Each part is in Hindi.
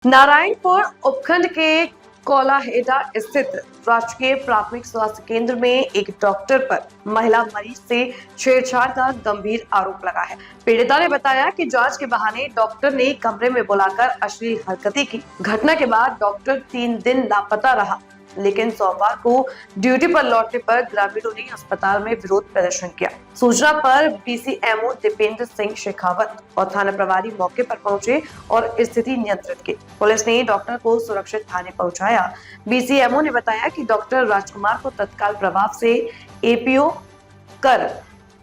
नारायणपुर उपखंड के कोलाहेडा स्थित राजकीय प्राथमिक स्वास्थ्य केंद्र में एक डॉक्टर पर महिला मरीज से छेड़छाड़ का गंभीर आरोप लगा है। पीड़िता ने बताया कि जांच के बहाने डॉक्टर ने कमरे में बुलाकर अश्लील हरकतें की। घटना के बाद डॉक्टर 3 दिन लापता रहा, लेकिन सोमवार को ड्यूटी पर लौटने पर ग्रामीणों ने अस्पताल में विरोध प्रदर्शन किया। सूचना पर बीसीएमओ दीपेंद्र सिंह शेखावत और थाना प्रभारी मौके पर पहुंचे और स्थिति नियंत्रित की। पुलिस ने डॉक्टर को सुरक्षित थाने पहुंचाया। बीसीएमओ ने बताया कि डॉक्टर राजकुमार को तत्काल प्रभाव से एपीओ कर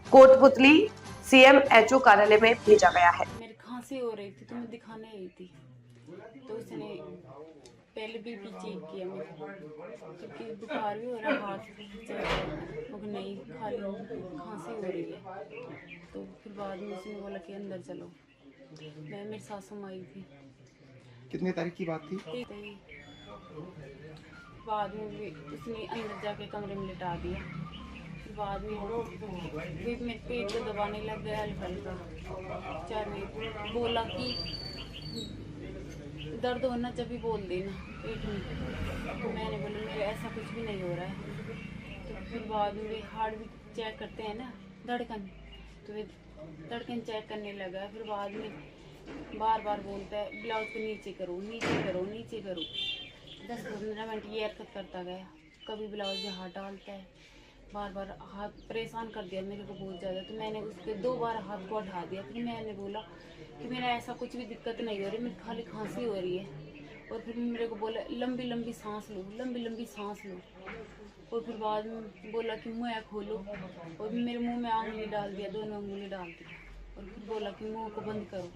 कोटपुतली सीएमएचओ कार्यालय में भेजा गया है। मेरी खांसी हो रही थी तो मैं दिखाने आई थी, तो उसने पहले बीपी चेक किया मेरा, क्योंकि बुखार भी हो रहा है, हाथ भी नहीं, खाली खांसी हो रही है। तो फिर बाद में उसने बोला कि अंदर चलो। मैं मेरी सासू माँ आई थी। कितने तारीख की बात थी? बाद में भी उसने अंदर जाके कमरे में लिटा दिया। बाद में फिर मेरे पेट को दबाने लग गया हल्का हल्का। चार में बोला कि दर्द होना जब भी बोल देना पेट में। तो मैंने बोला मेरे ऐसा कुछ भी नहीं हो रहा है। तो फिर बाद में हार्ट भी चेक करते हैं ना, धड़कन, तो वे धड़कन चेक करने लगा। फिर बाद में बार बार बोलता है ब्लाउज को नीचे करो, नीचे करो, नीचे करो। 10-15 मिनट ये हरकत करता गया। कभी ब्लाउज में हाथ डालता है, बार बार हाथ परेशान कर दिया मेरे को बहुत ज़्यादा। तो मैंने उसके 2 बार हाथ को उठा दिया। फिर मैंने बोला कि मेरा ऐसा कुछ भी दिक्कत नहीं हो रही, मेरी खाली खांसी हो रही है। और फिर मेरे को बोला लंबी लंबी सांस लो, लंबी लंबी सांस लो। और फिर बाद में बोला कि मुँह खोलो, और मेरे मुंह में आंगली डाल दिया, दोनों उंगली डाल दी। और फिर बोला कि मुंह को बंद करो।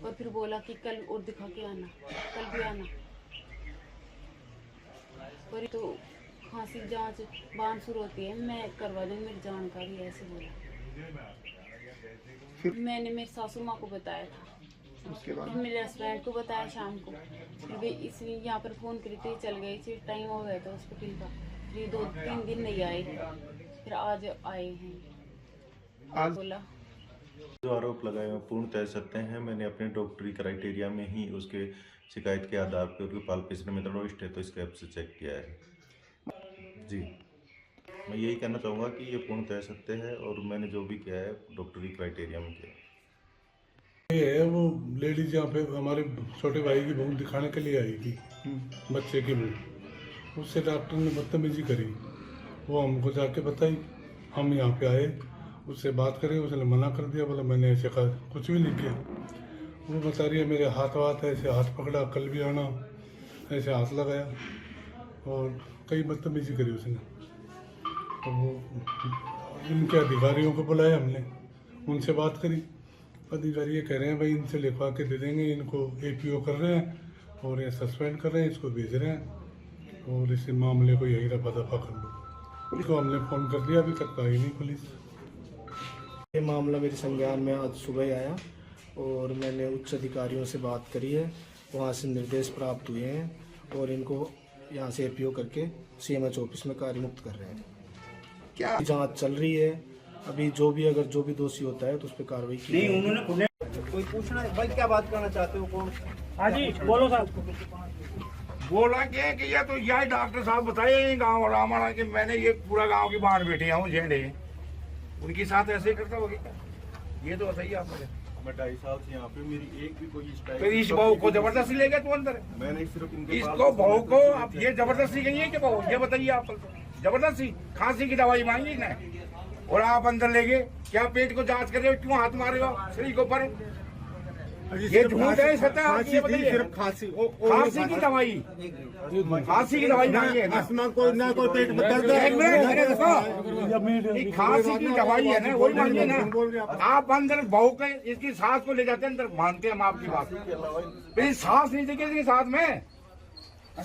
और फिर बोला कि कल और दिखा के आना, कल भी आना। और तो खांसी जांच बांध शुरू होती है, मैं करवा दूँ, मेरी जानकारी ऐसे बोला। मैंने मेरी सासू माँ को बताया था, उसके बाद मेरे हस्बैंड को बताया शाम को। फिर भी इसलिए यहाँ पर फ़ोन करी थी, चल गई थी, टाइम हो गया था हॉस्पिटल का। फिर 2-3 दिन नहीं आए, फिर आज आए हैं। आज बोला जो आरोप लगाए हैं पूर्णतः सत्य हैं। मैंने अपने डॉक्टरी क्राइटेरिया में ही उसके शिकायत के आधार पर उसकी पाल्पेशन मेथड और स्टेथोस्कोप से चेक किया है। जी, मैं यही कहना चाहूँगा कि ये पूर्णतः सत्य है और मैंने जो भी किया है डॉक्टरी क्राइटेरिया में किया। ये है वो लेडीज यहाँ पे हमारे छोटे भाई की बहू दिखाने के लिए आई थी, बच्चे की बहू। उससे डॉक्टर ने बदतमीजी करी, वो हमको जाके बताई। हम यहाँ पे आए, उससे बात करें, उसने मना कर दिया, बोला मैंने ऐसे कुछ भी नहीं किया। वो बता रही है मेरे हाथ ऐसे हाथ पकड़ा, कल भी आना, ऐसे हाथ लगाया और कई बदतमीजी करी उसने। तो वो इनके अधिकारियों को बुलाया हमने, उनसे बात करी। अधिकारी ये कह रहे हैं भाई इनसे लिखवा के दे देंगे, इनको एपीओ कर रहे हैं और ये सस्पेंड कर रहे हैं, इसको भेज रहे हैं और इस मामले को यही रफा दफा कर लो। उसको हमने फ़ोन कर दिया, अभी तक आई नहीं पुलिस। ये मामला मेरे संज्ञान में आज सुबह आया और मैंने उच्च अधिकारियों से बात करी है। वहाँ से निर्देश प्राप्त हुए हैं और इनको यहाँ से एपीओ करके सीएमएच ऑफिस में कार्यमुक्त कर रहे हैं। क्या जांच चल रही है अभी। जो भी दोषी होता है तो उस पर कार्रवाई की नहीं। उन्होंने कोई पूछना है भाई, क्या बात करना चाहते हो? कौन? हाँ जी बोलो साहब। बोला क्या है कि ये तो यही डॉक्टर साहब बताए गाँव वाला हमारा कि मैंने ये पूरा गांव की बाढ़ बैठी हूँ झेंडे, उनके साथ ऐसे ही करता होगा। ये तो बताइए आप मुझे। मैं 2.5 साल से यहाँ पे, मेरी एक भी कोई तो इस बहू को जबरदस्ती ले गए तू अंदर? मैंने सिर्फ इनके इसको बहू को अब ये जबरदस्ती गई है कि बहू, ये बताइए आप। जबरदस्ती खांसी की दवाई मांगी ना और आप अंदर ले गए। क्या पेट को जांच कर रहे हो? क्यों हाथ मारे हो शरीर के ऊपर? ये झूठ है, सत्य है? ये बताइए। सिर्फ खांसी की दवाई, खांसी की दवाई मांगी है ना कोई पेट में दर्द है। एक मिनट, अरे देखो, खांसी की दवाई है ना, वही मांगिए ना। आप अंदर बहू के इसकी सांस को ले जाते हैं अंदर, मानते हैं हम आपकी बात। मेरी सांस नहीं देखिए इसके साथ में,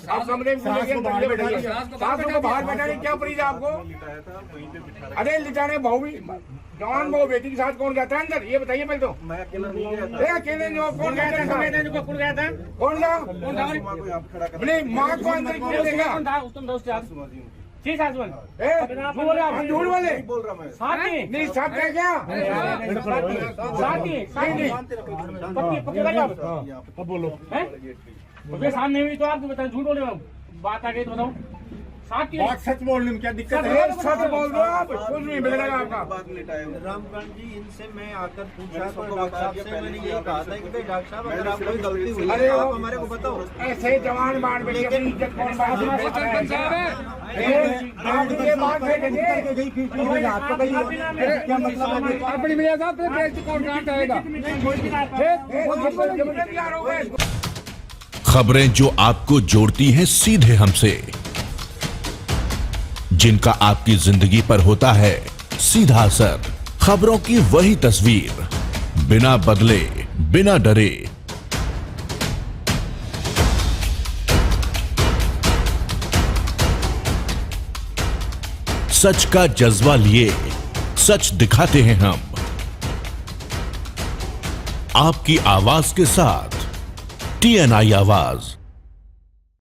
आप कमरे में सांस को बाहर बैठाने क्या पड़ी आपको? अरे लिटाने बहू भी, जवान बहू बेटी के साथ कौन गया था अंदर, ये बताइए पहले तो। मैं अकेला नहीं गया था। अकेले जो कौन गया था? कौन गया था? कौन था? अपनी माँ को अंदर क्यों ले गया? जी सासवन झूठ बोले साथी नहीं साथ है क्या साथी अब बोलो साथ नहीं हुई तो आप बताओ झूठ बोले बात आ गई तो बताओ साथी बहुत सच बोलने में क्या दिक्कत है? सच बोल दो आप कुछ नहीं मिलेगा आपका रामकांत जी इनसे मैं आकर पूछा तो डॉक्टर साहब से मैंने यही कहा था कि भाई डॉक्टर साहब अगर आप कोई गलती हुई है तो आप हमारे को बताओ। ऐसे जवान बाढ़ में इज्जत कौन बात क्या मतलब अपनी मियां साहब कॉन्ट्रैक्ट आएगा खबरें जो आपको जोड़ती हैं सीधे हमसे, जिनका आपकी जिंदगी पर होता है सीधा असर, खबरों की वही तस्वीर, बिना बदले बिना डरे। सच का जज्बा लिए सच दिखाते हैं हम, आपकी आवाज के साथ TNI आवाज।